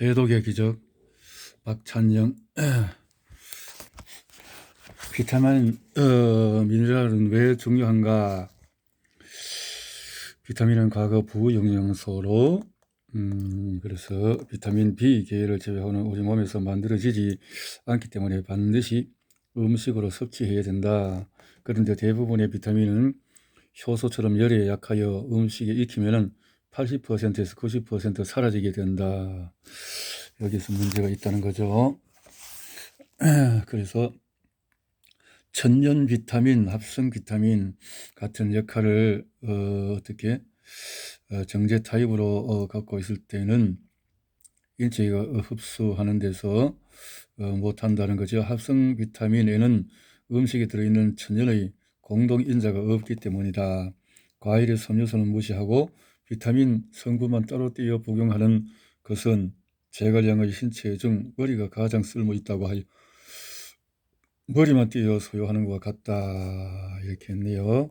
해독의 기적 박찬영. 비타민 미네랄은 왜 중요한가? 비타민은 과거 부영양소로 그래서 비타민 B 계열을 제외하고는 우리 몸에서 만들어지지 않기 때문에 반드시 음식으로 섭취해야 된다. 그런데 대부분의 비타민은 효소처럼 열에 약하여 음식에 익히면은 80%에서 90% 사라지게 된다. 여기서 문제가 있다는 거죠. 그래서 천연 비타민, 합성 비타민 같은 역할을 어떻게 정제 타입으로 갖고 있을 때는 인체가 흡수하는 데서 못한다는 거죠. 합성 비타민에는 음식에 들어있는 천연의 공동인자가 없기 때문이다. 과일의 섬유소는 무시하고 비타민 성분만 따로 떼어 복용하는 것은 제갈량의 신체 중 머리가 가장 쓸모 있다고 하여 머리만 떼어 소유하는 것과 같다. 이렇게 했네요.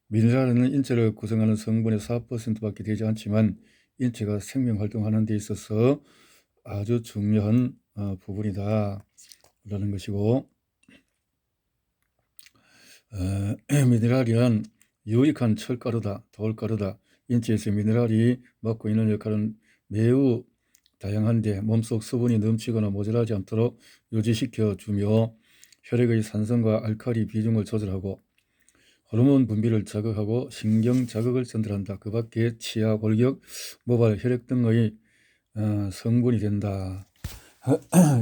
미네랄은 인체를 구성하는 성분의 4%밖에 되지 않지만 인체가 생명활동하는 데 있어서 아주 중요한 부분이다 라는 것이고, 미네랄이란 유익한 철가루다, 돌가루다. 인체에서 미네랄이 맡고 있는 역할은 매우 다양한데 몸속 수분이 넘치거나 모자라지 않도록 유지시켜 주며 혈액의 산성과 알칼리 비중을 조절하고 호르몬 분비를 자극하고 신경 자극을 전달한다. 그 밖에 치아, 골격, 모발, 혈액 등의 성분이 된다.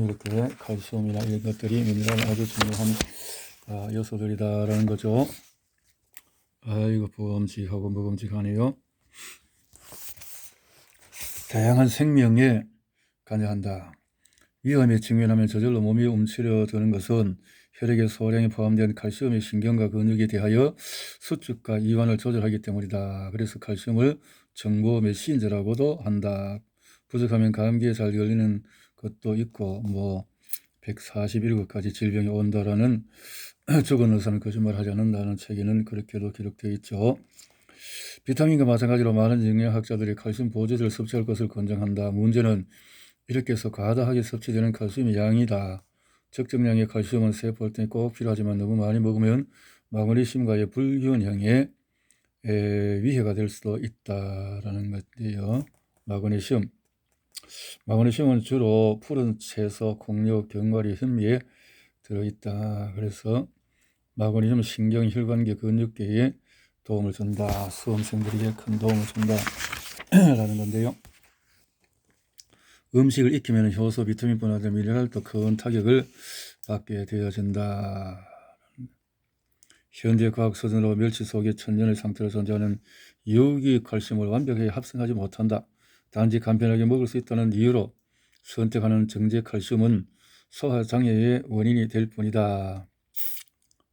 이렇게 칼슘이나 이런 것들이 미네랄 아주 중요한 요소들이다라는 거죠. 이거 부엄직하고 먹음직하네요. 다양한 생명에 관여한다. 위험에 직면하면 저절로 몸이 움츠려드는 것은 혈액의 소량이 포함된 칼슘이 신경과 근육에 대하여 수축과 이완을 조절하기 때문이다. 그래서 칼슘을 정보 메신저라고도 한다. 부족하면 감기에 잘 걸리는 것도 있고 141가지 질병이 온다라는 죽은 의사는 거짓말하지 않는다는 책에는 그렇게도 기록되어 있죠. 비타민과 마찬가지로 많은 영양학자들이 칼슘 보조제를 섭취할 것을 권장한다. 문제는 이렇게 해서 과다하게 섭취되는 칼슘의 양이다. 적정량의 칼슘은 세포 활동에 꼭 필요하지만 너무 많이 먹으면 마그네슘과의 불균형에 위해가 될 수도 있다라는 것이에요. 마그네슘은 주로 푸른 채소, 콩류, 견과류, 현미에 들어있다. 그래서 마그네슘은 신경, 혈관계, 근육계에 도움을 준다. 수험생들에게 큰 도움을 준다 라는 건데요. 음식을 익히면 효소, 비타민뿐 아니라 미네랄도 큰 타격을 받게 되어진다. 현대 과학 수준으로 멸치 속에 천연의 상태로 존재하는 유기 칼슘을 완벽하게 합성하지 못한다. 단지 간편하게 먹을 수 있다는 이유로 선택하는 정제 칼슘은 소화장애의 원인이 될 뿐이다.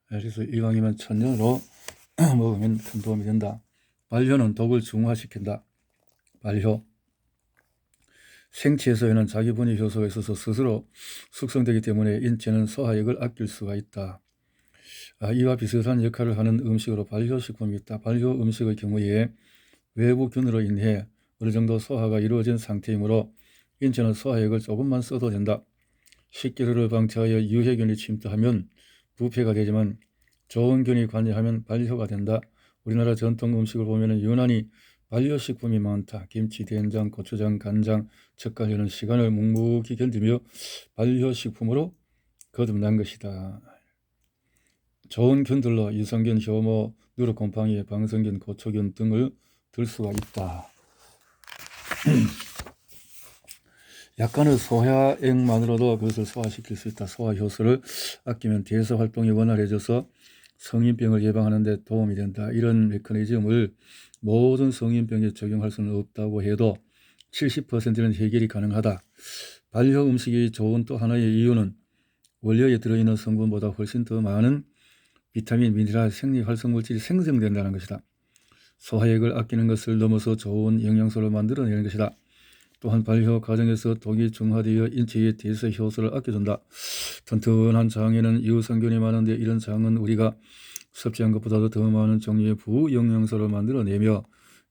그래서 이왕이면 천연으로 먹으면 큰 도움이 된다. 발효는 독을 중화시킨다. 발효. 생채소에는 자기 분해 효소가 있어서 스스로 숙성되기 때문에 인체는 소화액을 아낄 수가 있다. 이와 비슷한 역할을 하는 음식으로 발효식품이 있다. 발효 음식의 경우에 외부 균으로 인해 어느 정도 소화가 이루어진 상태이므로 인체는 소화액을 조금만 써도 된다. 식기류를 방치하여 유해균이 침투하면 부패가 되지만 좋은 균이 관여하면 발효가 된다. 우리나라 전통 음식을 보면 유난히 발효식품이 많다. 김치, 된장, 고추장, 간장, 젓갈류는 시간을 묵묵히 견디며 발효식품으로 거듭난 것이다. 좋은 균들로 유산균, 효모, 누르곰팡이, 방성균, 고초균 등을 들 수가 있다. 약간의 소화액만으로도 그것을 소화시킬 수 있다. 소화효소를 아끼면 대사 활동이 원활해져서 성인병을 예방하는 데 도움이 된다. 이런 메커니즘을 모든 성인병에 적용할 수는 없다고 해도 70%는 해결이 가능하다. 발효 음식이 좋은 또 하나의 이유는 원료에 들어있는 성분보다 훨씬 더 많은 비타민, 미네랄, 생리활성물질이 생성된다는 것이다. 소화액을 아끼는 것을 넘어서 좋은 영양소를 만들어내는 것이다. 또한 발효 과정에서 독이 중화되어 인체의 대사 효소를 아껴준다. 튼튼한 장에는 유산균이 많은데 이런 장은 우리가 섭취한 것보다도 더 많은 종류의 부영양소를 만들어내며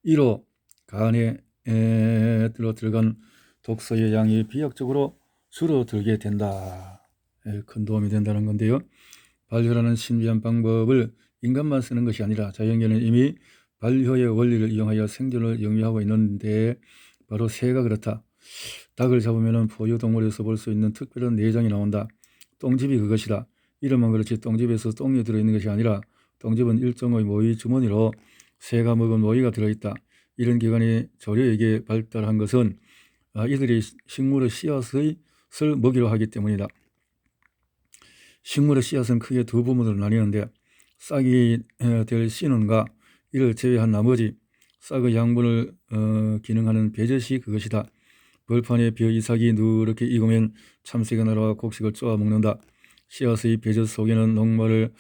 이로 간에 들어간 독소의 양이 비약적으로 줄어들게 된다. 큰 도움이 된다는 건데요. 발효라는 신비한 방법을 인간만 쓰는 것이 아니라 자연계는 이미 발효의 원리를 이용하여 생존을 영위하고 있는데 바로 새가 그렇다. 닭을 잡으면 포유동물에서 볼 수 있는 특별한 내장이 나온다. 똥집이 그것이다. 이름만 그렇지 똥집에서 똥이 들어있는 것이 아니라 똥집은 일종의 모이 주머니로 새가 먹은 모이가 들어있다. 이런 기관이 조류에게 발달한 것은 이들이 식물의 씨앗을 먹이로 하기 때문이다. 식물의 씨앗은 크게 두 부분으로 나뉘는데 싹이 될 씨는가 이를 제외한 나머지 싹의 양분을 기능하는 배젖이 그것이다. 벌판에 벼 이삭이 누렇게 익으면 참새가 날아와 곡식을 쪼아 먹는다. 씨앗의 배젖 속에는 녹말을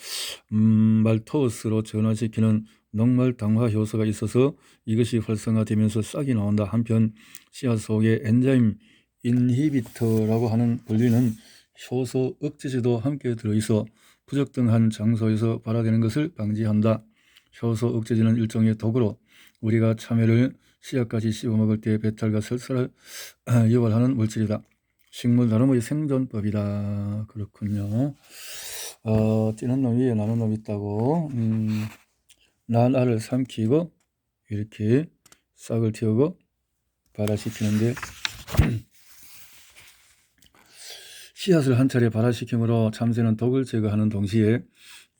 말토스로 전환시키는 녹말당화 효소가 있어서 이것이 활성화되면서 싹이 나온다. 한편 씨앗 속에 엔자임 인히비터라고 하는 불리는 효소 억제제도 함께 들어있어 부적당한 장소에서 발화되는 것을 방지한다. 효소 억제제는 일종의 독으로 우리가 참외를 씨앗까지 씹어먹을 때 배탈과 설사를 유발하는 물질이다. 식물 나름의 생존법이다. 그렇군요. 뛰는 놈 위에 나는 놈 있다고. 난 알을 삼키고 이렇게 싹을 틔우고 발화시키는데 씨앗을 한 차례 발화시킴으로 참새는 독을 제거하는 동시에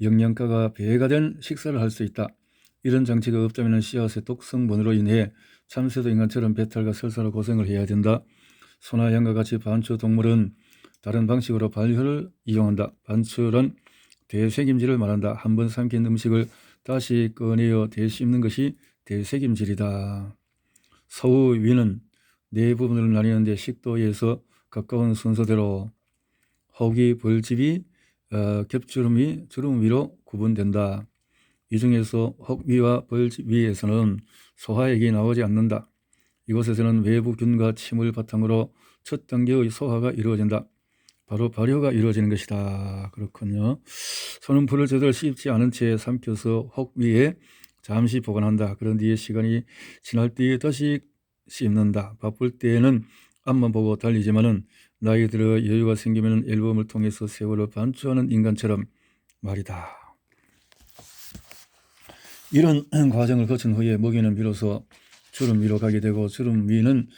영양가가 배가 된 식사를 할 수 있다. 이런 장치가 없다면 씨앗의 독성분으로 인해 참새도 인간처럼 배탈과 설사로 고생을 해야 된다. 소나 양과 같이 반추 동물은 다른 방식으로 발효를 이용한다. 반출은 대쇠김질을 말한다. 한번 삼킨 음식을 다시 꺼내어 되씹는 것이 대쇠김질이다. 서우 위는 네 부분으로 나뉘는데 식도에서 가까운 순서대로 혹이 벌집이 겹주름이 주름 위로 구분된다. 이 중에서 혹 위와 벌집 위에서는 소화액이 나오지 않는다. 이곳에서는 외부 균과 침을 바탕으로 첫 단계의 소화가 이루어진다. 바로 발효가 이루어지는 것이다. 그렇군요. 손은 불을 제대로 씹지 않은 채 삼켜서 혹 위에 잠시 보관한다. 그런 뒤에 시간이 지날 때에 다시 씹는다. 바쁠 때에는 앞만 보고 달리지만은 나이 들어 여유가 생기면 앨범을 통해서 세월을 반추하는 인간처럼 말이다. 이런 과정을 거친 후에 먹이는 비로소 주름 위로 가게 되고 주름 위는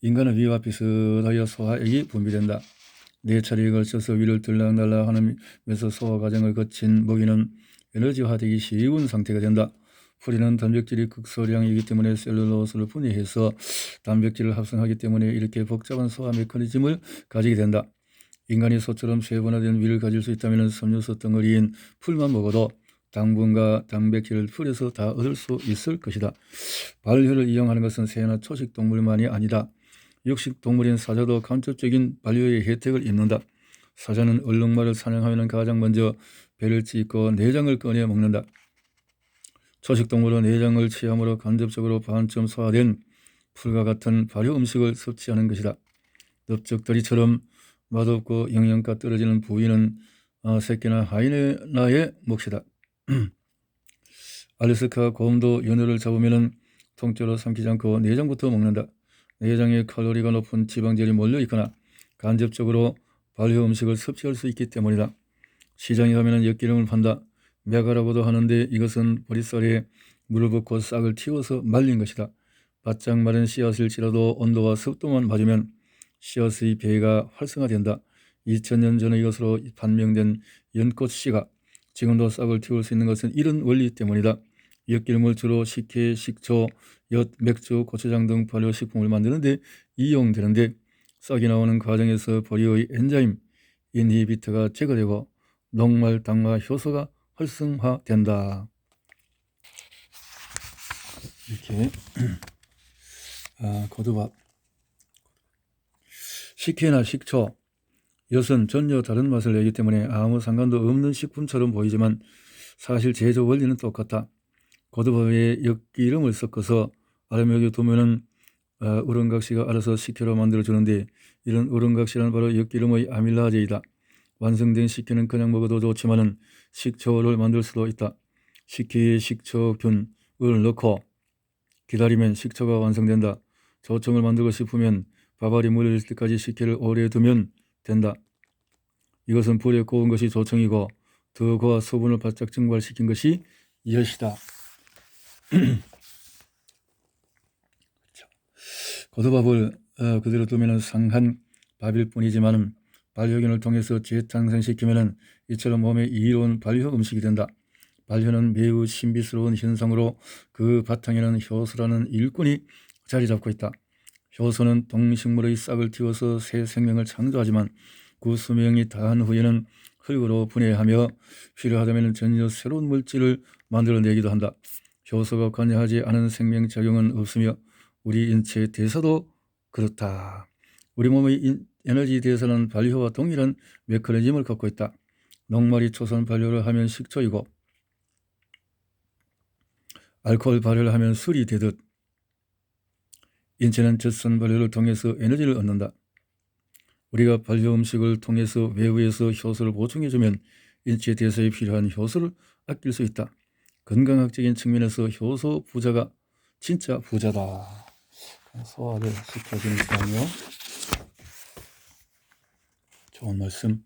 인간의 위와 비슷하여 소화액이 분비된다. 네 차례에 걸쳐서 위를 들락날락 하면서 소화 과정을 거친 먹이는 에너지화되기 쉬운 상태가 된다. 풀이는 단백질이 극소량이기 때문에 셀룰로스를 분해해서 단백질을 합성하기 때문에 이렇게 복잡한 소화 메커니즘을 가지게 된다. 인간이 소처럼 세분화된 위를 가질 수 있다면 섬유소 덩어리인 풀만 먹어도 당분과 단백질을 풀에서 다 얻을 수 있을 것이다. 발효를 이용하는 것은 새나 초식 동물만이 아니다. 육식 동물인 사자도 간접적인 발효의 혜택을 입는다. 사자는 얼룩말을 사냥하면 가장 먼저 배를 찢고 내장을 꺼내 먹는다. 초식 동물은 내장을 취함으로 간접적으로 반쯤 소화된 풀과 같은 발효 음식을 섭취하는 것이다. 넓적다리처럼 맛없고 영양가 떨어지는 부위는 새끼나 하이에나의 몫이다. 알래스카 곰도 연어를 잡으면 통째로 삼키지 않고 내장부터 먹는다. 내장에 칼로리가 높은 지방젤이 몰려 있거나 간접적으로 발효 음식을 섭취할 수 있기 때문이다. 시장에 가면 엿기름을 판다. мя가라고도 하는데 이것은 보리쌀에 물을 붓고 싹을 틔워서 말린 것이다. 바짝 마른 씨앗일지라도 온도와 습도만 맞으면 씨앗의 배가 활성화된다. 2000년 전에 이것으로 판명된 연꽃씨가 지금도 싹을 틔울 수 있는 것은 이런 원리 때문이다. 엿기름을 주로 식혜, 식초, 엿, 맥주, 고추장 등 발효식품을 만드는데 이용되는데 싹이 나오는 과정에서 보리의 엔자임 인히비터가 제거되고 녹말 당화 효소가 활성화된다. 이렇게 고두밥 식혜나 식초, 엿은 전혀 다른 맛을 내기 때문에 아무 상관도 없는 식품처럼 보이지만 사실 제조 원리는 똑같다. 고두밥에 엿기름을 섞어서 아래목에 두면은 우렁각시가 알아서 식혜로 만들어주는데 이런 우렁각시는 바로 엿기름의 아밀라제이다. 완성된 식혜는 그냥 먹어도 좋지만은 식초를 만들 수도 있다. 식혜에 식초균을 넣고 기다리면 식초가 완성된다. 조청을 만들고 싶으면 밥알이 물려질 때까지 식혜를 오래 두면 된다. 이것은 불에 구운 것이 조청이고 더 고와 수분을 바짝 증발시킨 것이 엿이다. 고두밥을 그대로 두면 상한 밥일 뿐이지만 발효균을 통해서 재탄생시키면 이처럼 몸에 이로운 발효 음식이 된다. 발효는 매우 신비스러운 현상으로 그 바탕에는 효소라는 일꾼이 자리 잡고 있다. 효소는 동식물의 싹을 틔워서 새 생명을 창조하지만 그 수명이 다한 후에는 흙으로 분해하며 필요하다면 전혀 새로운 물질을 만들어내기도 한다. 효소가 관여하지 않은 생명작용은 없으며 우리 인체의 대사도 그렇다. 우리 몸의 에너지 대사는 발효와 동일한 메커니즘을 갖고 있다. 녹말이 초선 발효를 하면 식초이고 알코올 발효를 하면 술이 되듯 인체는 젖산 발효를 통해서 에너지를 얻는다. 우리가 발효 음식을 통해서 외부에서 효소를 보충해주면 인체 대사에 필요한 효소를 아낄 수 있다. 건강학적인 측면에서 효소 부자가 진짜 부자다. 소화를 시켜주는 시간이요. 좋은 말씀.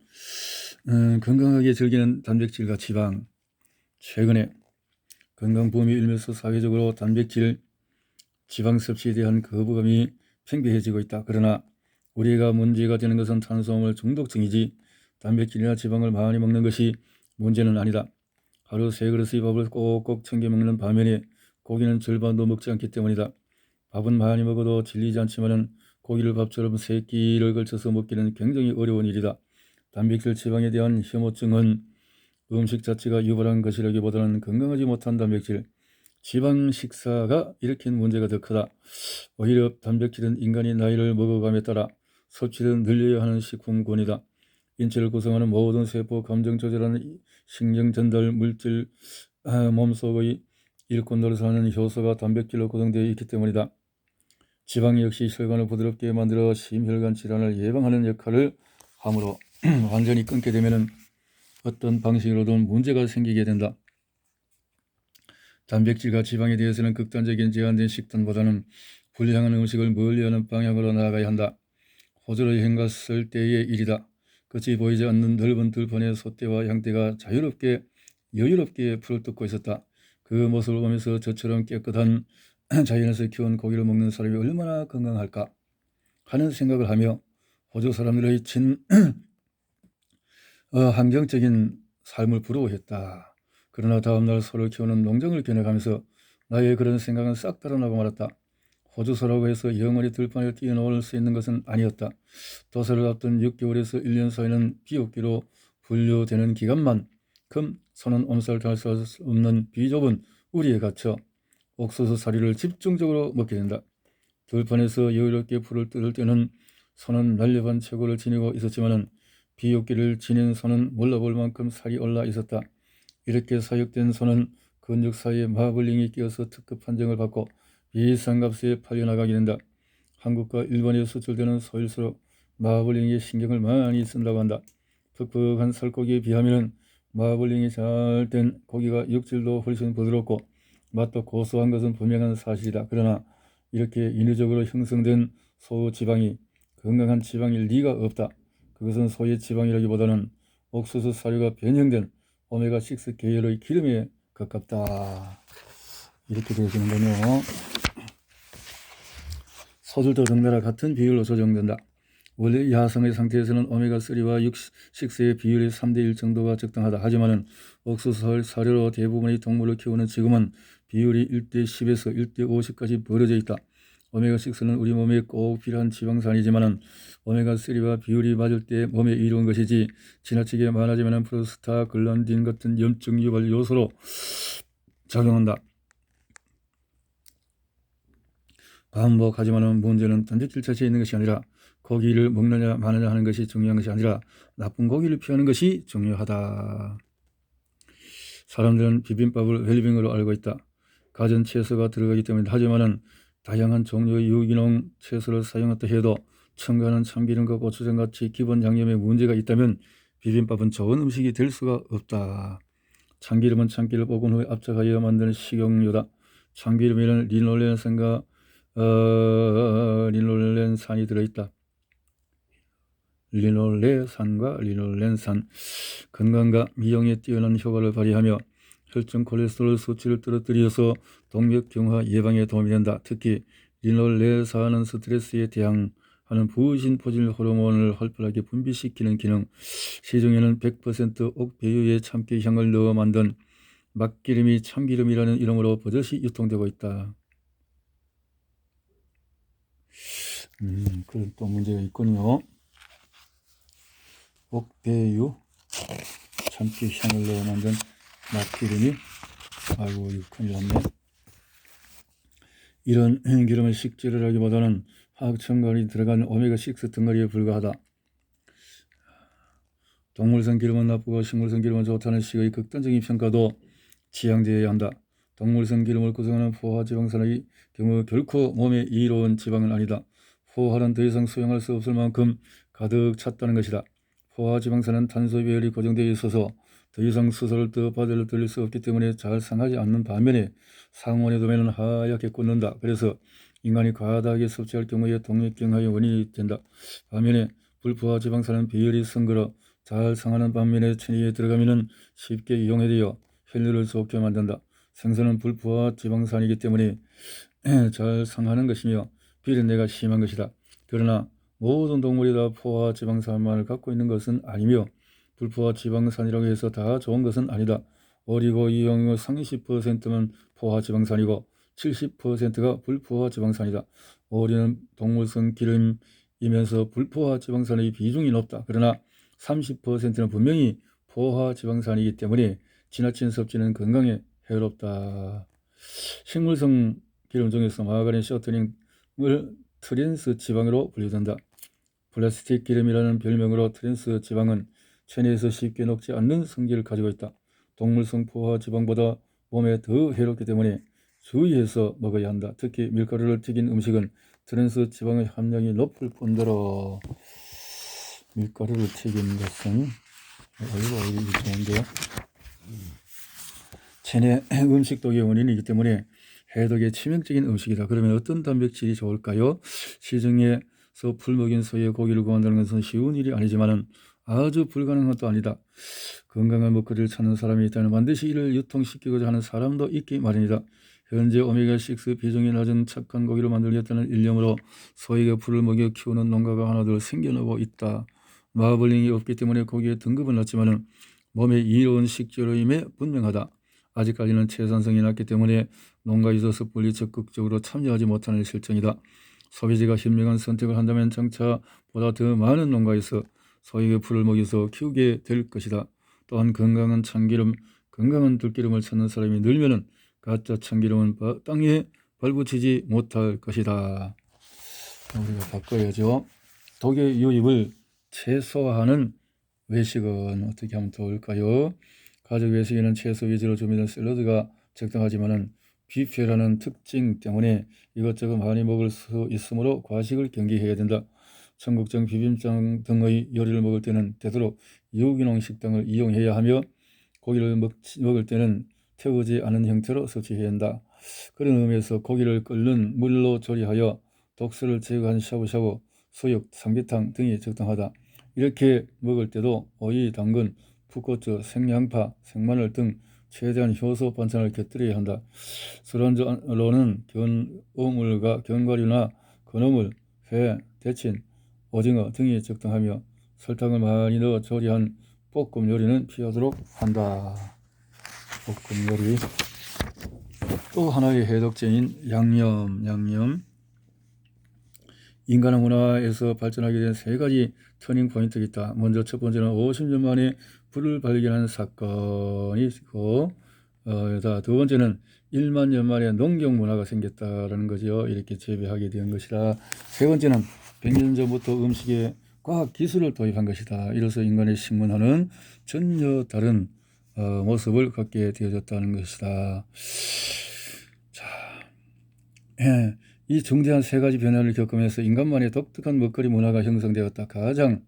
건강하게 즐기는 단백질과 지방. 최근에 건강붐이 일면서 사회적으로 단백질, 지방 섭취에 대한 거부감이 팽배해지고 있다. 그러나 우리가 문제가 되는 것은 탄수화물 중독증이지 단백질이나 지방을 많이 먹는 것이 문제는 아니다. 하루 3그릇의 밥을 꼭꼭 챙겨 먹는 반면에 고기는 절반도 먹지 않기 때문이다. 밥은 많이 먹어도 질리지 않지만 고기를 밥처럼 3끼를 걸쳐서 먹기는 굉장히 어려운 일이다. 단백질 지방에 대한 혐오증은 음식 자체가 유발한 것이라기보다는 건강하지 못한 단백질, 지방 식사가 일으킨 문제가 더 크다. 오히려 단백질은 인간이 나이를 먹어감에 따라 섭취를 늘려야 하는 식품군이다. 인체를 구성하는 모든 세포, 감정 조절하는 신경 전달 물질, 몸속의 일꾼 노릇을 하는 효소가 단백질로 구성되어 있기 때문이다. 지방 역시 혈관을 부드럽게 만들어 심혈관 질환을 예방하는 역할을 하므로 완전히 끊게 되면 어떤 방식으로든 문제가 생기게 된다. 단백질과 지방에 대해서는 극단적인 제한된 식단보다는 불량한 음식을 멀리하는 방향으로 나아가야 한다. 호주로 여행 갔을 때의 일이다. 끝이 보이지 않는 넓은 들판에 소떼와 양떼가 여유롭게 풀을 뜯고 있었다. 그 모습을 보면서 저처럼 깨끗한 자연에서 키운 고기를 먹는 사람이 얼마나 건강할까 하는 생각을 하며 호주 사람들의 환경적인 삶을 부러워했다. 그러나 다음날 소를 키우는 농장을 겨냥하면서 나의 그런 생각은 싹 달아나고 말았다. 호주소라고 해서 영원히 들판에 뛰어놀 수 있는 것은 아니었다. 도살을 앞둔 6개월에서 1년 사이는 비옥기로 분류되는 기간만큼 소는 엄살할 수 없는 비좁은 우리에 갇혀 옥수수 사리를 집중적으로 먹게 된다. 들판에서 여유롭게 풀을 뜯을 때는 소는 날렵한 체구를 지니고 있었지만 비옥기를 지닌 소는 몰라볼 만큼 살이 올라 있었다. 이렇게 사육된 소는 근육 사이에 마블링이 끼어서 특급 판정을 받고 비싼 값에 팔려나가게 된다. 한국과 일본에 수출되는 소일수록 마블링에 신경을 많이 쓴다고 한다. 퍽퍽한 살코기에 비하면 마블링이 잘 된 고기가 육질도 훨씬 부드럽고 맛도 고소한 것은 분명한 사실이다. 그러나 이렇게 인위적으로 형성된 소 지방이 건강한 지방일 리가 없다. 그것은 소의 지방이라기보다는 옥수수 사료가 변형된 오메가6 계열의 기름에 가깝다. 이렇게 되어지는군요. 소들도 덩달아 같은 비율로 조정된다. 원래 야성의 상태에서는 오메가3와 6의 비율이 3대1 정도가 적당하다. 하지만 옥수수 사료로 대부분의 동물을 키우는 지금은 비율이 1대10에서 1대50까지 벌어져 있다. 오메가6는 우리 몸에 꼭 필요한 지방산이지만 오메가3와 비율이 맞을 때 몸에 이로운 것이지 지나치게 많아지면 프로스타글란딘 같은 염증 유발 요소로 작용한다. 반복하지만 문제는 단백질 자체에 있는 것이 아니라 고기를 먹느냐 마느냐 하는 것이 중요한 것이 아니라 나쁜 고기를 피하는 것이 중요하다. 사람들은 비빔밥을 웰빙으로 알고 있다. 가전 채소가 들어가기 때문이다. 하지만 다양한 종류의 유기농 채소를 사용했다 해도 첨가하는 참기름과 고추장같이 기본 양념에 문제가 있다면 비빔밥은 좋은 음식이 될 수가 없다. 참기름은 참기를 볶은 후에 압착하여 만드는 식용유다. 참기름에는 리놀렌산과 리놀렌산이 들어있다. 리놀레산과 리놀렌산, 건강과 미용에 뛰어난 효과를 발휘하며 혈중 콜레스테롤 수치를 떨어뜨려서 동맥경화 예방에 도움이 된다. 특히 리놀레산은 스트레스에 대항하는 부신 포질 호르몬을 활발하게 분비시키는 기능, 시중에는 100% 옥배유의 참깨 향을 넣어 만든 막기름이 참기름이라는 이름으로 버젓이 유통되고 있다. 그런 또 문제가 있군요. 옥배유, 참깨 향을 넣어 만든 막기름이, 아이고 이거 큰일 났네. 이런 기름은 식재를 하기보다는 화학 첨가물이 들어간 오메가6 덩어리에 불과하다. 동물성 기름은 나쁘고 식물성 기름은 좋다는 식의 극단적인 평가도 지양되어야 한다. 동물성 기름을 구성하는 포화지방산의 경우 결코 몸에 이로운 지방은 아니다. 포화는 더 이상 수용할 수 없을 만큼 가득 찼다는 것이다. 포화지방산은 탄소 배열이 고정되어 있어서 더 이상 수소를 더 받을 돌릴 수 없기 때문에 잘 상하지 않는 반면에 상온에 두면 하얗게 굳는다. 그래서 인간이 과다하게 섭취할 경우에 동맥경화의 원인이 된다. 반면에 불포화지방산은 배열이 성글어 잘 상하는 반면에 체내에 들어가면 쉽게 이용되어 혈류를 좋게 만든다. 생선은 불포화 지방산이기 때문에 잘 상하는 것이며 비린내가 심한 것이다. 그러나 모든 동물이 다 포화 지방산만을 갖고 있는 것은 아니며 불포화 지방산이라고 해서 다 좋은 것은 아니다. 오리고 이용의 30%는 포화 지방산이고 70%가 불포화 지방산이다. 오리는 동물성 기름이면서 불포화 지방산의 비중이 높다. 그러나 30%는 분명히 포화 지방산이기 때문에 지나친 섭취는 건강에 해롭다. 식물성 기름 중에서 마가린, 셔터링을 트랜스 지방으로 분류된다. 플라스틱 기름이라는 별명으로 트랜스 지방은 체내에서 쉽게 녹지 않는 성질을 가지고 있다. 동물성 포화 지방보다 몸에 더 해롭기 때문에 주의해서 먹어야 한다. 특히 밀가루를 튀긴 음식은 트랜스 지방의 함량이 높을 뿐더러 밀가루를 튀긴 것은 얼마나 좋은데요. 체내 음식독의 원인이기 때문에 해독에 치명적인 음식이다. 그러면 어떤 단백질이 좋을까요? 시중에서 풀먹인 소의 고기를 구한다는 것은 쉬운 일이 아니지만 아주 불가능한 것도 아니다. 건강한 먹거리를 찾는 사람이 있다면 반드시 이를 유통시키고자 하는 사람도 있기 마련이다. 현재 오메가6 비중이 낮은 착한 고기를 만들겠다는 일념으로 소에게 풀을 먹여 키우는 농가가 하나둘 생겨나고 있다. 마블링이 없기 때문에 고기의 등급은 낮지만 몸에 이로운 식재료임에 분명하다. 아직까지는 채산성이 낮기 때문에 농가에서 섣불리 적극적으로 참여하지 못하는 실정이다. 소비자가 현명한 선택을 한다면 장차 보다 더 많은 농가에서 소에게 풀을 먹여서 키우게 될 것이다. 또한 건강한 참기름, 건강한 들기름을 찾는 사람이 늘면 가짜 참기름은 땅에 발붙이지 못할 것이다. 우리가 바꿔야죠. 독의 유입을 최소화하는 외식은 어떻게 하면 좋을까요? 가족 외식에는 채소 위주로 준비된 샐러드가 적당하지만은 뷔페라는 특징 때문에 이것저것 많이 먹을 수 있으므로 과식을 경계해야 된다. 청국장, 비빔장 등의 요리를 먹을 때는 되도록 유기농 식당을 이용해야 하며 고기를 먹을 때는 태우지 않은 형태로 섭취해야 한다. 그런 의미에서 고기를 끓는 물로 조리하여 독소를 제거한 샤브샤브, 수육, 삼계탕 등이 적당하다. 이렇게 먹을 때도 오이, 당근, 풋고추, 생양파, 생마늘 등 최대한 효소 반찬을 곁들여야 한다. 술안주로는 견어물과 견과류나 건어물, 회, 대친, 오징어 등이 적당하며 설탕을 많이 넣어 조리한 볶음 요리는 피하도록 한다. 볶음 요리. 또 하나의 해독제인 양념. 인간의 문화에서 발전하게 된 세 가지 터닝 포인트가 있다. 먼저 첫 번째는 50년 만에 불을 발견한 사건이 있고, 두 번째는 1만 년 만에 농경 문화가 생겼다라는 거죠. 이렇게 재배하게 된 것이라. 세 번째는 100년 전부터 음식에 과학 기술을 도입한 것이다. 이로써 인간의 식문화는 전혀 다른 모습을 갖게 되어졌다는 것이다. 자, 이 중대한 세 가지 변화를 겪으면서 인간만의 독특한 먹거리 문화가 형성되었다. 가장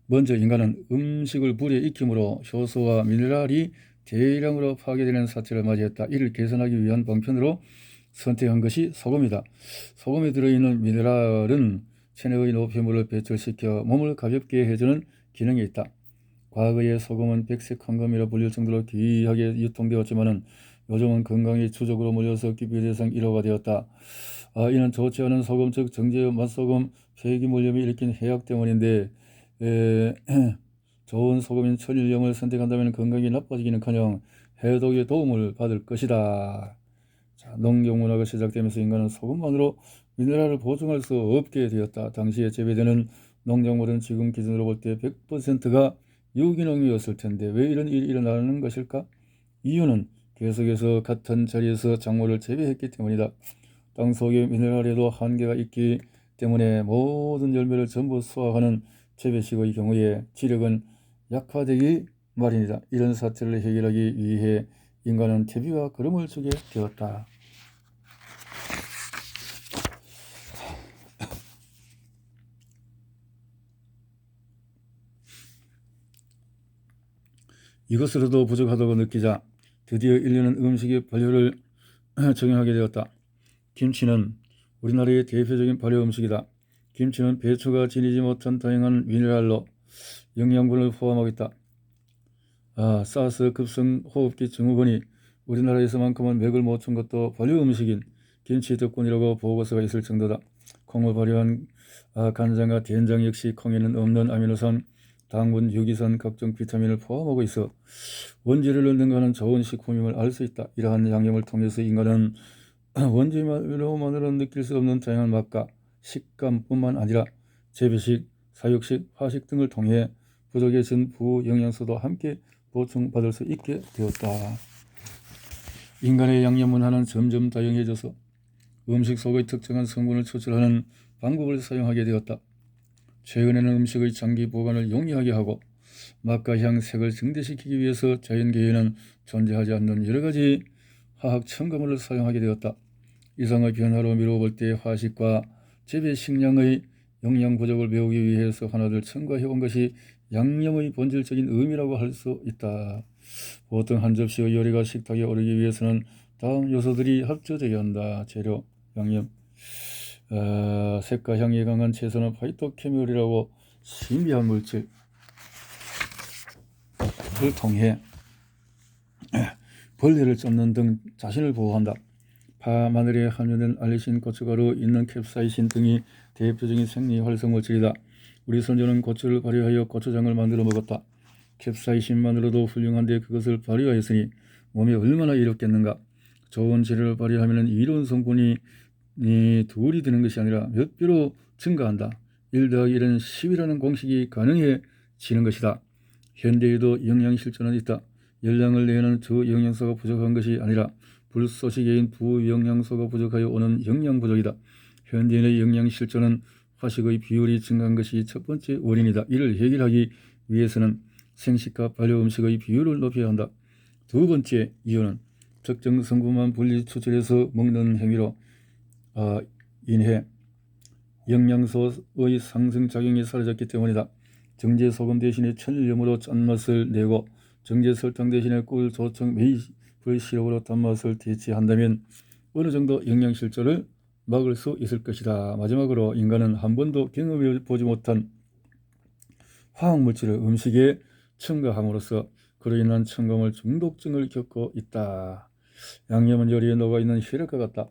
먼저 인간은 음식을 불에 익힘으로 효소와 미네랄이 대량으로 파괴되는 사태를 맞이했다. 이를 개선하기 위한 방편으로 선택한 것이 소금이다. 소금에 들어있는 미네랄은 체내의 노폐물을 배출시켜 몸을 가볍게 해주는 기능이 있다. 과거에 소금은 백색 황금이라 불릴 정도로 귀하게 유통되었지만 요즘은 건강이 추적으로 몰려서 기피 대상 1호가 되었다. 이는 좋지 않은 소금, 즉 정제 맛소금, 폐기물염이 일으킨 해악 때문인데 좋은 소금인 천일염을 선택한다면 건강이 나빠지기는커녕 해독에 도움을 받을 것이다. 자, 농경문화가 시작되면서 인간은 소금만으로 미네랄을 보충할 수 없게 되었다. 당시에 재배되는 농작물은 지금 기준으로 볼 때 100%가 유기농이었을 텐데 왜 이런 일이 일어나는 것일까? 이유는 계속해서 같은 자리에서 작물을 재배했기 때문이다. 땅 속에 미네랄에도 한계가 있기 때문에 모든 열매를 전부 수확하는 재배식의 경우에 지력은 약화되기 마련이다. 이런 사태를 해결하기 위해 인간은 퇴비와 거름을 주게 되었다. 이것으로도 부족하다고 느끼자 드디어 인류는 음식의 발효를 적용하게 되었다. 김치는 우리나라의 대표적인 발효 음식이다. 김치는 배추가 지니지 못한 다양한 미네랄로 영양분을 포함하고 있다. 사스 급성 호흡기 증후군이 우리나라에서만큼은 맥을 못 춘 것도 발효 음식인 김치 덕분이라고 보고서가 있을 정도다. 콩을 발효한 간장과 된장 역시 콩에는 없는 아미노산, 당분, 유기산, 각종 비타민을 포함하고 있어 원재료를 능가하는 좋은 식품임을 알 수 있다. 이러한 양념을 통해서 인간은 원재료만으로는 느낄 수 없는 다양한 맛과 식감뿐만 아니라 재배식, 사육식, 화식 등을 통해 부족해진 부영양소도 함께 보충받을 수 있게 되었다. 인간의 양념 문화는 점점 다양해져서 음식 속의 특정한 성분을 추출하는 방법을 사용하게 되었다. 최근에는 음식의 장기 보관을 용이하게 하고 맛과 향, 색을 증대시키기 위해서 자연계에는 존재하지 않는 여러가지 화학 첨가물을 사용하게 되었다. 이상의 변화로 미뤄볼 때 화식과 재배 식량의 영양 부족을 메우기 위해서 하나둘 첨가해온 것이 양념의 본질적인 의미라고 할 수 있다. 보통 한 접시의 요리가 식탁에 오르기 위해서는 다음 요소들이 합쳐져야 한다. 재료, 양념, 색과 향이 강한 채소는 파이토케미컬이라고 신비한 물질을 통해 벌레를 쫓는 등 자신을 보호한다. 파, 마늘에 함유된 알리신, 고춧가루, 있는 캡사이신 등이 대표적인 생리 활성 물질이다. 우리 선조는 고추를 발효하여 고추장을 만들어 먹었다. 캡사이신만으로도 훌륭한데 그것을 발효하였으니 몸에 얼마나 이롭겠는가. 좋은 재료를 발효하면 이로운 성분이 둘이 되는 것이 아니라 몇 배로 증가한다. 1 더하기 1은 10이라는 공식이 가능해지는 것이다. 현대에도 영양실조는 있다. 열량을 내는 저영양소가 부족한 것이 아니라 불소식인 부영양소가 부족하여 오는 영양부족이다. 현대인의 영양실조는 화식의 비율이 증가한 것이 첫 번째 원인이다. 이를 해결하기 위해서는 생식과 발효 음식의 비율을 높여야 한다. 두 번째 이유는 특정 성분만 분리 추출해서 먹는 행위로 인해 영양소의 상승작용이 사라졌기 때문이다. 정제 소금 대신에 천일염으로 짠맛을 내고 정제 설탕 대신에 꿀, 조청, 메이플 시럽으로 단맛을 대체한다면 어느 정도 영양실조를 막을 수 있을 것이다. 마지막으로 인간은 한 번도 경험해 보지 못한 화학물질을 음식에 첨가함으로써 그로 인한 첨가물 중독증을 겪고 있다. 양념은 요리에 녹아있는 혈액과 같다.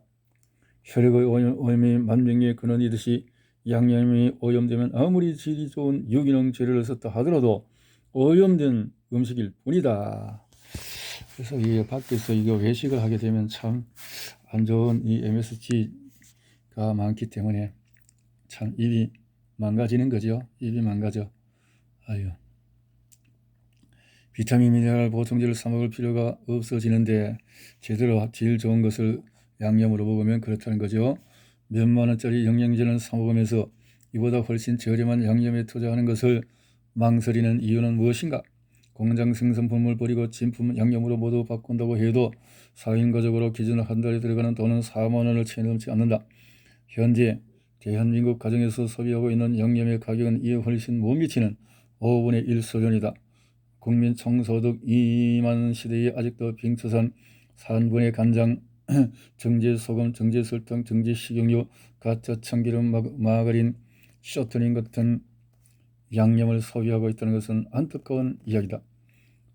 혈액의 오염이 만병의 근원이듯이 양념이 오염되면 아무리 질이 좋은 유기농 재료를 썼다 하더라도 오염된 음식일 뿐이다. 그래서 이 밖에서 이거 외식을 하게 되면 참 안 좋은 이 MSG가 많기 때문에 참 입이 망가지는 거죠. 입이 망가져. 아유. 비타민, 미네랄, 보충제를 사 먹을 필요가 없어지는데 제대로 질 좋은 것을 양념으로 먹으면 그렇다는 거죠. 몇만 원짜리 영양제는 사 먹으면서 이보다 훨씬 저렴한 양념에 투자하는 것을 망설이는 이유는 무엇인가? 공장 생산품을 버리고 진품 양념으로 모두 바꾼다고 해도 4인 가족으로 기준 한 달에 들어가는 돈은 4만 원을 채 넘지 않는다. 현재 대한민국 가정에서 소비하고 있는 양념의 가격은 이에 훨씬 못 미치는 5분의 1 수준이다. 국민 총소득 2만 시대에 아직도 빙초산 3분의 간장 정제 소금, 정제 설탕, 정제 식용유, 가짜 참기름, 마가린, 쇼트닝 같은 양념을 소비하고 있다는 것은 안타까운 이야기다.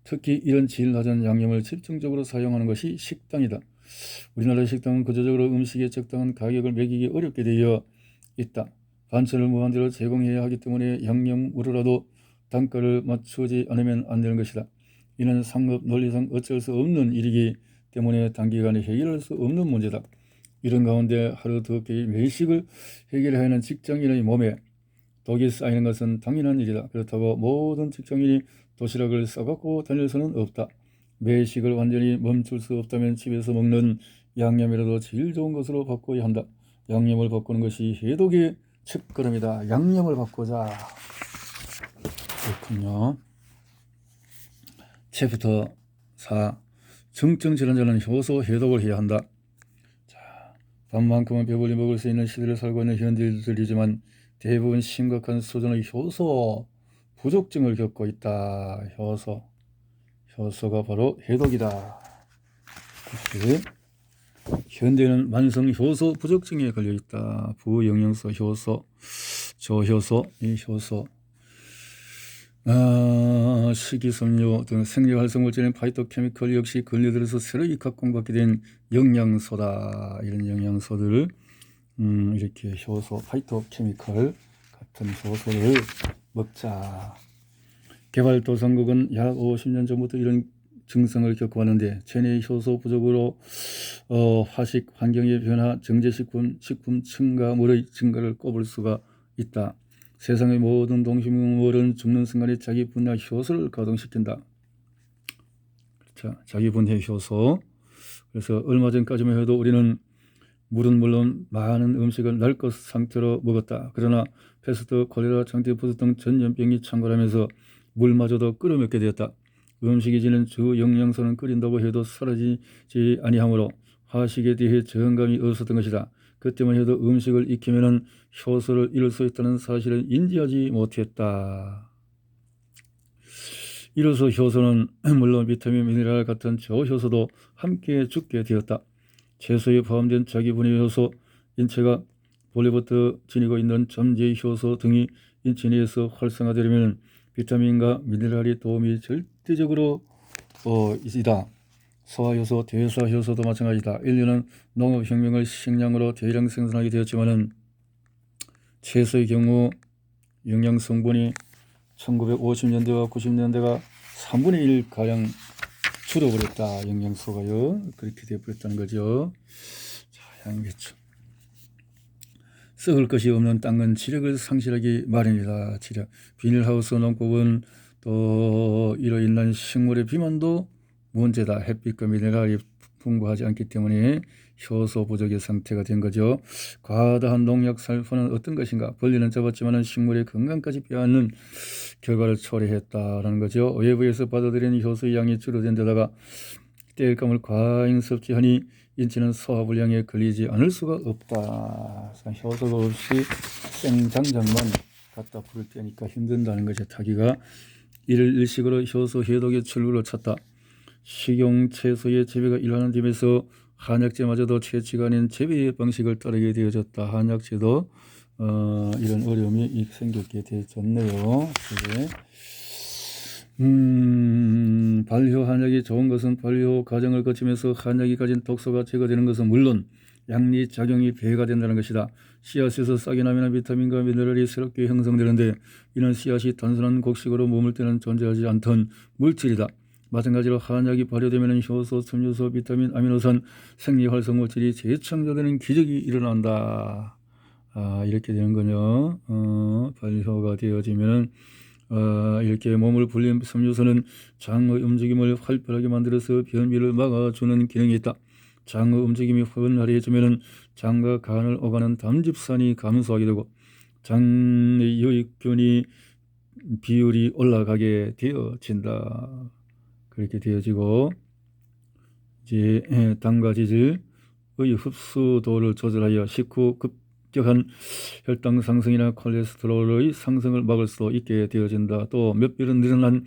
특히 이런 질 낮은 양념을 집중적으로 사용하는 것이 식당이다. 우리나라 식당은 구조적으로 음식에 적당한 가격을 매기기 어렵게 되어 있다. 반찬을 무한대로 제공해야 하기 때문에 양념으로라도 단가를 맞추지 않으면 안 되는 것이다. 이는 상업 논리상 어쩔 수 없는 일이기 때문에 단기간에 해결할 수 없는 문제다. 이런 가운데 하루 더 끼 외식을 해결해야 하는 직장인의 몸에 독이 쌓이는 것은 당연한 일이다. 그렇다고 모든 직장인이 도시락을 싸갖고 다닐 수는 없다. 외식을 완전히 멈출 수 없다면 집에서 먹는 양념이라도 제일 좋은 것으로 바꿔야 한다. 양념을 바꾸는 것이 해독의 첫걸음이다. 양념을 바꾸자. 그렇군요. 챕터 4. 정증 질환자는 효소 해독을 해야 한다. 자, 밥만큼은 배불리 먹을 수 있는 시대를 살고 있는 현대인들이지만 대부분 심각한 수준의 효소 부족증을 겪고 있다. 효소가 바로 해독이다. 그치? 현대는 만성 효소 부족증에 걸려 있다. 부영양소 효소, 저효소, 이 효소, 식이섬유 등 생리활성물질인 파이토케미컬 역시 걸려들어서 새로이 각광받게 된 영양소다. 이런 영양소들을 이렇게 효소, 파이토케미컬 같은 효소를 먹자. 개발도상국은 약 50년 전부터 이런 증상을 겪어왔는데 체내 효소 부족으로 화식 환경의 변화, 정제식품, 식품 첨가물의 증가를 꼽을 수가 있다. 세상의 모든 동식물은 죽는 순간에 자기 분해 효소를 가동시킨다. 자, 자기 분해 효소. 그래서 얼마 전까지만 해도 우리는 물은 물론 많은 음식을 날 것 상태로 먹었다. 그러나 패스트, 콜레라, 장티푸드 등 전염병이 창궐하면서 물마저도 끓여먹게 되었다. 음식이 지닌 주 영양소는 끓인다고 해도 사라지지 아니하므로 화식에 대해 저항감이 없었던 것이다. 그때만 해도 음식을 익히면 효소를 잃을 수 있다는 사실을 인지하지 못했다. 이로써 효소는 물론 비타민, 미네랄 같은 저효소도 함께 죽게 되었다. 채소에 포함된 자기분해 효소, 인체가 본래부터 지니고 있는 잠재 효소 등이 인체 내에서 활성화되려면 비타민과 미네랄이 도움이 절대적으로 있다. 소화효소, 대사효소도 마찬가지다. 인류는 농업혁명을 식량으로 대량 생산하게 되었지만은 채소의 경우 영양 성분이 1950년대와 90년대가 3분의 1 가량 줄어버렸다. 영양소가요. 그렇게 되어버렸다는 거죠. 자, 양배추. 썩을 것이 없는 땅은 지력을 상실하기 마련이다. 지력. 비닐하우스 농법은 또 이로 인한 식물의 비만도 문제다. 햇빛과 미네랄이 풍부하지 않기 때문에 효소 부족의 상태가 된 거죠. 과다한 농약 살포는 어떤 것인가? 벌리는 잡았지만 식물의 건강까지 빼앗는 결과를 초래했다라는 거죠. 외부에서 받아들이는 효소의 양이 줄어든 데다가 땔감을 과잉 섭취하니 인체는 소화불량에 걸리지 않을 수가 없다. 효소가 없이 생장작만 갖다 부을 때니까 힘든다는 거죠. 타기가 이를 일식으로 효소 해독의 출구로 찾다. 식용 채소의 재배가 일하는 점에서 한약재마저도 채취가 아닌 재배 방식을 따르게 되어졌다. 한약재도 이런 어려움이 생겼게 되었네요. 발효 한약이 좋은 것은 발효 과정을 거치면서 한약이 가진 독소가 제거되는 것은 물론 양리작용이 배가 된다는 것이다. 씨앗에서 싹이 나면 비타민과 미네랄이 새롭게 형성되는데 이는 씨앗이 단순한 곡식으로 머물 때는 존재하지 않던 물질이다. 마찬가지로 한약이 발효되면 효소, 섬유소, 비타민, 아미노산, 생리활성물질이 재창조되는 기적이 일어난다. 이렇게 되는 거요. 발효가 되어지면 이렇게 몸을 불린 섬유소는 장의 움직임을 활발하게 만들어서 변비를 막아주는 기능이 있다. 장의 움직임이 활발해지면 장과 간을 오가는 담즙산이 감소하게 되고 장의 유익균이 비율이 올라가게 되어진다. 그렇게 되어지고 이제 당과 지질의 흡수도를 조절하여 식후 급격한 혈당 상승이나 콜레스테롤의 상승을 막을 수 있게 되어진다. 또 몇 배로 늘어난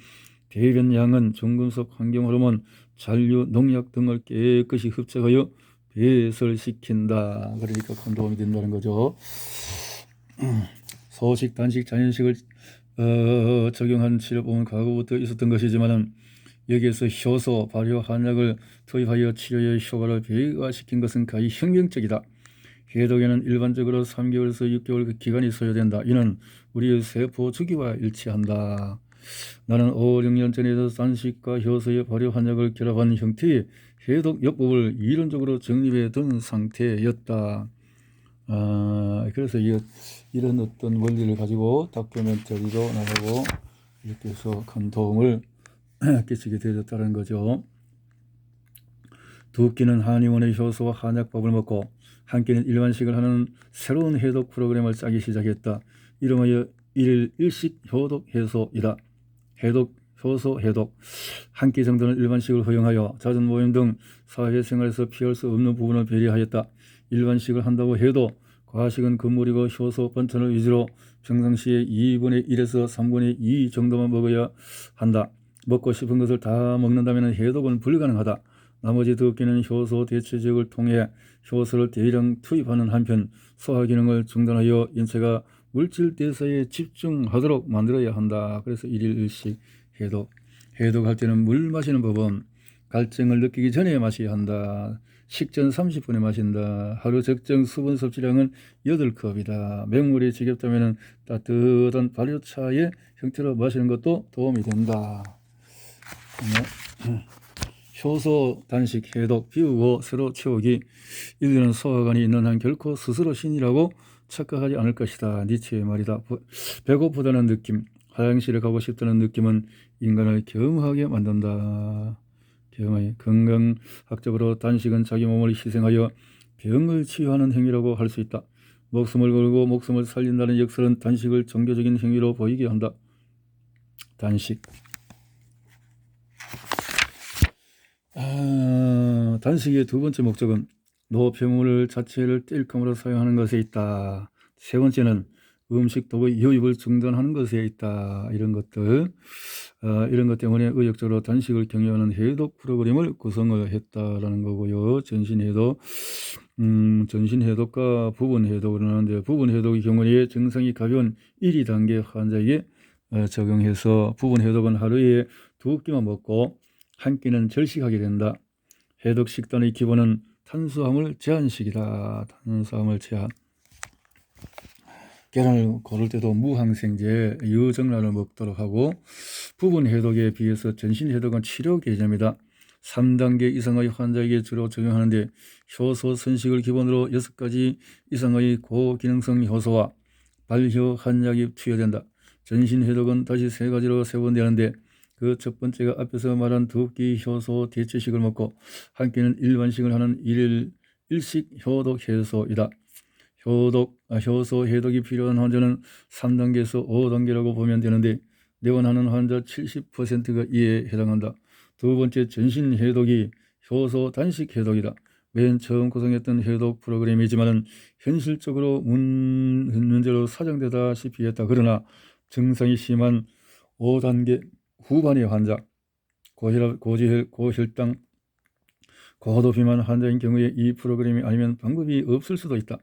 대변량은 중금속, 환경 호르몬, 잔류, 농약 등을 깨끗이 흡착하여 배설시킨다. 그러니까 큰 도움이 된다는 거죠. 소식, 단식, 자연식을 적용한 치료법은 과거부터 있었던 것이지만은 여기에서 효소, 발효, 한약을 투입하여 치료의 효과를 배가시킨 것은 가히 혁명적이다. 해독에는 일반적으로 3개월에서 6개월 그 기간이 소요된다. 이는 우리의 세포 주기와 일치한다. 나는 5, 6년 전에도 단식과 효소의 발효 한약을 결합한 형태의 해독 요법을 이론적으로 정립해 둔 상태였다. 그래서 이런 어떤 원리를 가지고 다큐멘터리도 나가고 이렇게 해서 큰 도움을 끼치게 되었다는 거죠. 두 끼는 한의원의 효소와 한약밥을 먹고 한 끼는 일반식을 하는 새로운 해독 프로그램을 짜기 시작했다. 이름하여 일일 일식 효독 해소이다. 해독, 효소, 해독. 한 끼 정도는 일반식을 허용하여 잦은 모임 등 사회생활에서 피할 수 없는 부분을 배려하였다. 일반식을 한다고 해도 과식은 금물이고 효소 반찬을 위주로 평상시에 2분의 1에서 3분의 2 정도만 먹어야 한다. 먹고 싶은 것을 다 먹는다면 해독은 불가능하다. 나머지 두 끼는 효소 대체적을 통해 효소를 대량 투입하는 한편 소화 기능을 중단하여 인체가 물질 대사에 집중하도록 만들어야 한다. 그래서 일일 일식 해독. 해독할 때는 물 마시는 법은 갈증을 느끼기 전에 마셔야 한다. 식전 30분에 마신다. 하루 적정 수분 섭취량은 8컵이다. 맹물이 지겹다면 따뜻한 발효차의 형태로 마시는 것도 도움이 된다. 효소 단식 해독 비우고 새로 채우기. 인류는 소화관이 있는 한 결코 스스로 신이라고 착각하지 않을 것이다. 니체의 말이다. 배고프다는 느낌, 화장실에 가고 싶다는 느낌은 인간을 경하게 만든다. 건강학적으로 단식은 자기 몸을 희생하여 병을 치유하는 행위라고 할 수 있다. 목숨을 걸고 목숨을 살린다는 역설은 단식을 종교적인 행위로 보이게 한다. 단식. 단식의 두 번째 목적은 노폐물 자체를 땔감으로 사용하는 것에 있다. 세 번째는 음식 도구의 유입을 중단하는 것에 있다. 이런 것 때문에 의욕적으로 단식을 격려하는 해독 프로그램을 구성을 했다라는 거고요. 전신해독과 부분해독을 하는데, 부분해독의 경우에 증상이 가벼운 1, 2단계 환자에게 적용해서 부분해독은 하루에 2끼만 먹고 한 끼는 절식하게 된다. 해독 식단의 기본은 탄수화물 제한식이다. 탄수화물 제한. 계란을 고를 때도 무항생제, 유정란을 먹도록 하고, 부분 해독에 비해서 전신 해독은 치료 개념이다. 3단계 이상의 환자에게 주로 적용하는데 효소 선식을 기본으로 6가지 이상의 고기능성 효소와 발효 한약이 투여된다. 전신 해독은 다시 3가지로 세분되는데 그 첫 번째가 앞에서 말한 2끼 효소 대체식을 먹고 한 끼는 일반식을 하는 일일 일식 효독 해소이다. 효소 해독이 필요한 환자는 3단계에서 5단계라고 보면 되는데 내원하는 환자 70%가 이에 해당한다. 두 번째 전신 해독이 효소 단식 해독이다. 맨 처음 구성했던 해독 프로그램이지만 현실적으로 문제로 사정되다시피 했다. 그러나 증상이 심한 5단계 후반의 환자, 고혈당, 고도 비만 환자인 경우에 이 프로그램이 아니면 방법이 없을 수도 있다.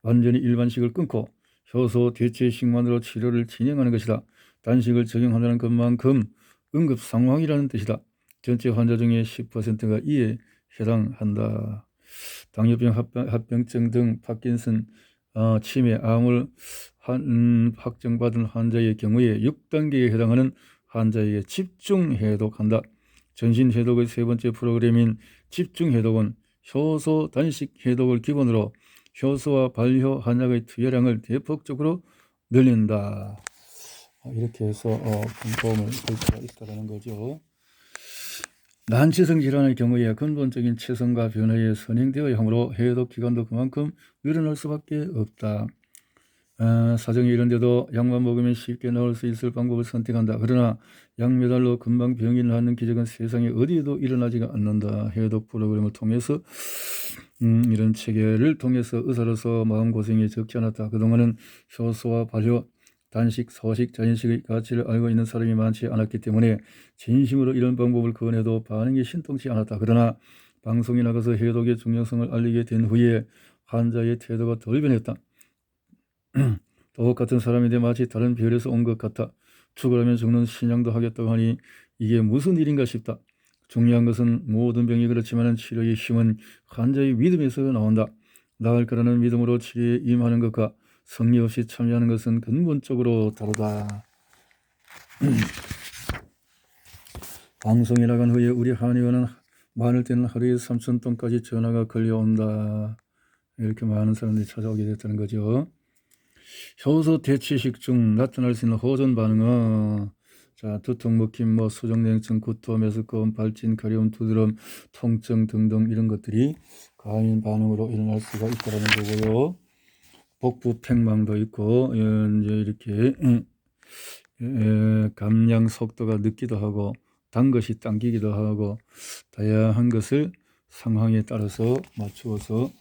완전히 일반식을 끊고 효소 대체식만으로 치료를 진행하는 것이다. 단식을 적용한다는 것만큼 응급 상황이라는 뜻이다. 전체 환자 중에 10%가 이에 해당한다. 당뇨병, 합병증 등 파킨슨, 치매, 암을 확정받은 환자의 경우에 6단계에 해당하는 환자에게 집중해독한다. 전신해독의 세 번째 프로그램인 집중해독은 효소 단식 해독을 기본으로 효소와 발효 한약의 투여량을 대폭적으로 늘린다. 이렇게 해서 큰 도움을 줄 수가 있다는 거죠. 난치성 질환의 경우에 근본적인 체성과 변화에 선행되어야 하므로 해독 기간도 그만큼 늘어날 수밖에 없다. 사정이 이런데도 약만 먹으면 쉽게 나을 수 있을 방법을 선택한다. 그러나 약 매달로 금방 병이 낫는 기적은 세상에 어디에도 일어나지가 않는다. 해독 프로그램을 통해서 이런 체계를 통해서 의사로서 마음고생이 적지 않았다. 그동안은 효소와 발효, 단식, 소식, 자연식의 가치를 알고 있는 사람이 많지 않았기 때문에 진심으로 이런 방법을 권해도 반응이 신통치 않았다. 그러나 방송에 나가서 해독의 중요성을 알리게 된 후에 환자의 태도가 덜 변했다. 똑같은 사람인데 마치 다른 별에서 온 것 같아. 죽으라면 죽는 신앙도 하겠다고 하니 이게 무슨 일인가 싶다. 중요한 것은 모든 병이 그렇지만 치료의 힘은 환자의 믿음에서 나온다. 나을 거라는 믿음으로 치료에 임하는 것과 성의 없이 참여하는 것은 근본적으로 다르다. 방송에 나간 후에 우리 한의원은 많을 때는 하루에 3,000통까지 전화가 걸려온다. 이렇게 많은 사람들이 찾아오게 됐다는 거죠. 효소 대치식 중 나타날 수 있는 호전 반응은 자, 두통, 먹힘, 수족냉증, 구토, 메스꺼움, 발진, 가려움, 두드럼, 통증 등등 이런 것들이 과민 반응으로 일어날 수가 있다는 거고요. 복부 팽망도 있고 이제 이렇게 감량 속도가 늦기도 하고 단 것이 당기기도 하고 다양한 것을 상황에 따라서 맞추어서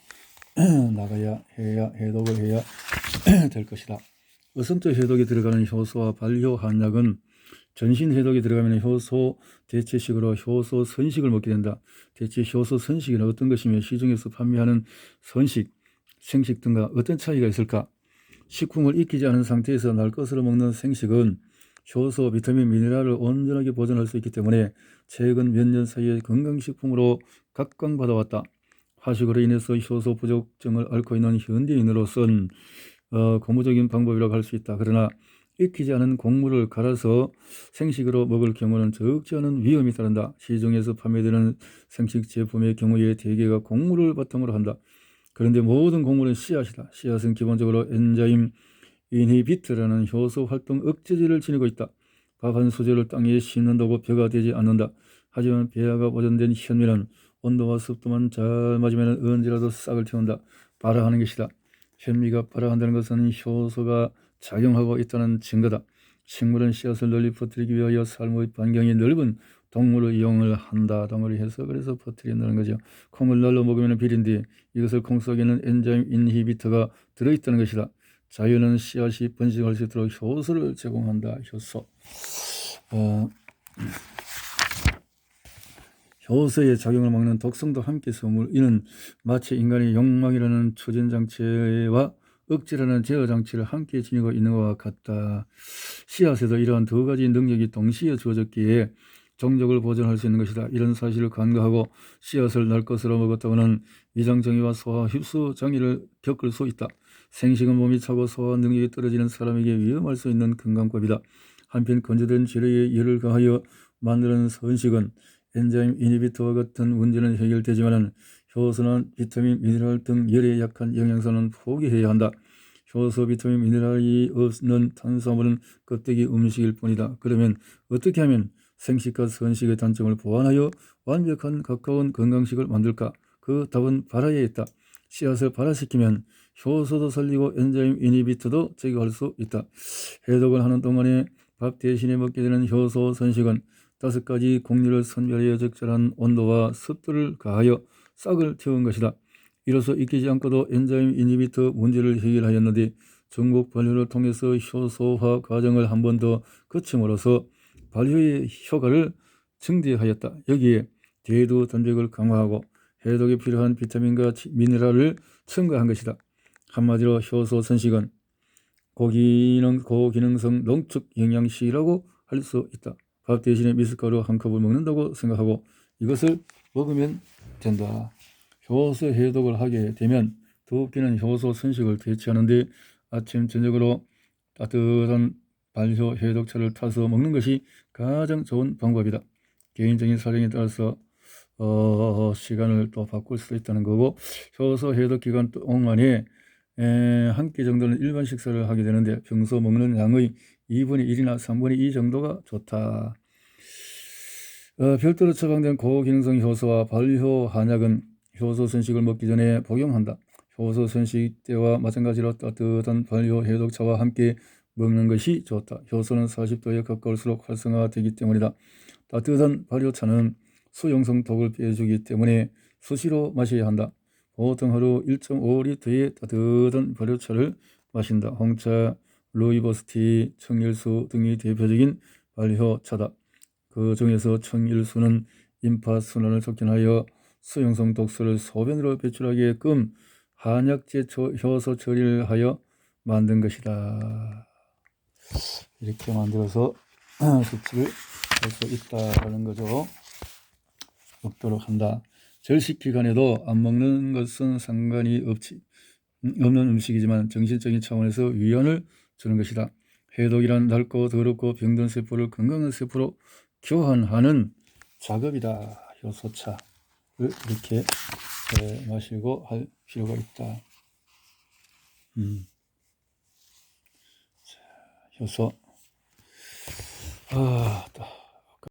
나가야 해야 해독을 해야 될 것이다. 어선트 해독에 들어가는 효소와 발효 한약은 전신 해독에 들어가면 효소 대체식으로 효소 선식을 먹게 된다. 대체 효소 선식은 어떤 것이며 시중에서 판매하는 선식, 생식 등과 어떤 차이가 있을까? 식품을 익히지 않은 상태에서 날 것으로 먹는 생식은 효소, 비타민, 미네랄을 온전하게 보존할 수 있기 때문에 최근 몇 년 사이에 건강식품으로 각광받아왔다. 화식으로 인해서 효소 부족증을 앓고 있는 현대인으로서는 고무적인 방법이라고 할 수 있다. 그러나 익히지 않은 곡물을 갈아서 생식으로 먹을 경우는 적지 않은 위험이 따른다. 시중에서 판매되는 생식 제품의 경우에 대개가 곡물을 바탕으로 한다. 그런데 모든 곡물은 씨앗이다. 씨앗은 기본적으로 엔자임 인히비트라는 효소 활동 억제제를 지니고 있다. 밥 한 수저를 땅에 심는다고 벼가 되지 않는다. 하지만 배아가 보존된 현미는 온도와 습도만 잘 맞으면 언제라도 싹을 틔운다. 발화하는 것이다. 현미가 발화한다는 것은 효소가 작용하고 있다는 증거다. 식물은 씨앗을 널리 퍼뜨리기 위하여 삶의 반경이 넓은 동물을 이용을 한다. 동물을 해서 그래서 퍼뜨린다는 거죠. 콩을 날로 먹으면 비린데 이것을 콩 속에는 엔자임 인히비터가 들어있다는 것이다. 자연은 씨앗이 번식할 수 있도록 효소를 제공한다. 효소. 효소의 작용을 막는 독성도 함께 소물. 이는 마치 인간의 욕망이라는 추진장치와 억지라는 제어장치를 함께 지니고 있는 것과 같다. 씨앗에도 이러한 두 가지 능력이 동시에 주어졌기에 종족을 보존할 수 있는 것이다. 이런 사실을 간과하고 씨앗을 날 것으로 먹었다고는 위장장애와 소화 흡수 장애를 겪을 수 있다. 생식은 몸이 차고 소화 능력이 떨어지는 사람에게 위험할 수 있는 건강법이다. 한편 건조된 재료에 열을 가하여 만드는 선식은 엔자임 이니비터와 같은 문제는 해결되지만 효소나 비타민, 미네랄 등 열에 약한 영양소는 포기해야 한다. 효소, 비타민, 미네랄이 없는 탄수화물은 껍데기 음식일 뿐이다. 그러면 어떻게 하면 생식과 선식의 단점을 보완하여 완벽한 가까운 건강식을 만들까? 그 답은 발화에 있다. 씨앗을 발화시키면 효소도 살리고 엔자임 이니비터도 제거할 수 있다. 해독을 하는 동안에 밥 대신에 먹게 되는 효소 선식은 5가지 곡류를 선별하여 적절한 온도와 습도를 가하여 싹을 틔운 것이다. 이로써 익히지 않고도 엔자임 이니비터 문제를 해결하였는데 전국 발효를 통해서 효소화 과정을 한 번 더 거침으로써 발효의 효과를 증대하였다. 여기에 대두 단백을 강화하고 해독에 필요한 비타민과 미네랄을 첨가한 것이다. 한마디로 효소 선식은 고기능성 농축 영양식이라고 할 수 있다. 밥 대신에 미숫가루 한 컵을 먹는다고 생각하고 이것을 먹으면 된다. 효소 해독을 하게 되면 더욱기는 효소 선식을 대체하는데 아침 저녁으로 따뜻한 발효 해독차를 타서 먹는 것이 가장 좋은 방법이다. 개인적인 사정에 따라서 시간을 또 바꿀 수도 있다는 거고 효소 해독 기간 동안에 한 끼 정도는 일반 식사를 하게 되는데 평소 먹는 양의 2분의 1이나 3분의 2 정도가 좋다. 별도로 처방된 고기능성 효소와 발효 한약은 효소 선식을 먹기 전에 복용한다. 효소 선식 때와 마찬가지로 따뜻한 발효 해독차와 함께 먹는 것이 좋다. 효소는 40도에 가까울수록 활성화되기 때문이다. 따뜻한 발효차는 수용성 독을 빼주기 때문에 수시로 마셔야 한다. 보통 하루 1.5리터의 따뜻한 발효차를 마신다. 홍차, 루이보스티, 청일수 등이 대표적인 발효차다. 그 중에서 청일수는 임파 순환을 촉진하여 수용성 독소를 소변으로 배출하게끔 한약재 효소 처리를 하여 만든 것이다. 이렇게 만들어서 섭취를 할 수 있다는 거죠. 먹도록 한다. 절식 기간에도 안 먹는 것은 상관이 없는 음식이지만 정신적인 차원에서 위안을 주는 것이다. 해독이란 낡고 더럽고 병든 세포를 건강한 세포로 교환하는 작업이다. 효소차를 이렇게 마시고 할 필요가 있다. 자, 효소.